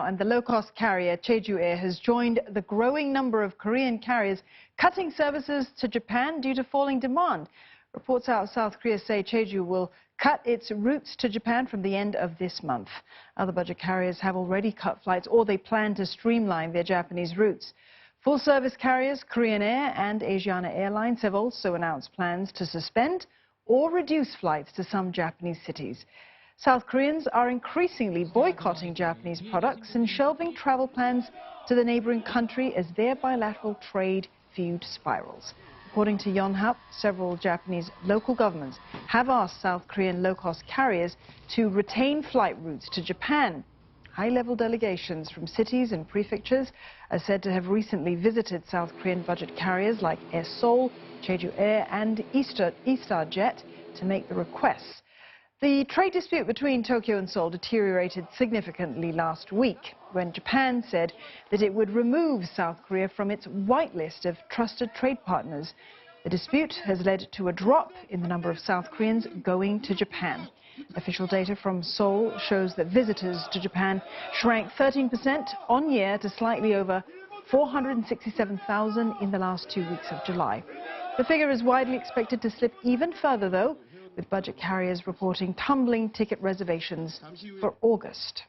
and the low-cost carrier Jeju Air has joined the growing number of Korean carriers cutting services to Japan due to falling demand. Reports out of South Korea say Jeju will cut its routes to Japan from the end of this month. Other budget carriers have already cut flights, or they plan to streamline their Japanese routes. Full-service carriers Korean Air and Asiana Airlines have also announced plans to suspend or reduce flights to some Japanese cities. South Koreans are increasingly boycotting Japanese products and shelving travel plans to the neighbouring country as their bilateral trade feud spirals. According to Yonhap, several Japanese local governments have asked South Korean low-cost carriers to retain flight routes to Japan. High-level delegations from cities and prefectures are said to have recently visited South Korean budget carriers like Air Seoul, Jeju Air and Eastar Jet to make the requests. The trade dispute between Tokyo and Seoul deteriorated significantly last week when Japan said that it would remove South Korea from its whitelist of trusted trade partners. The dispute has led to a drop in the number of South Koreans going to Japan. Official data from Seoul shows that visitors to Japan shrank 13% on year to slightly over 467,000 in the last 2 weeks of July. The figure is widely expected to slip even further, though, with budget carriers reporting tumbling ticket reservations for August.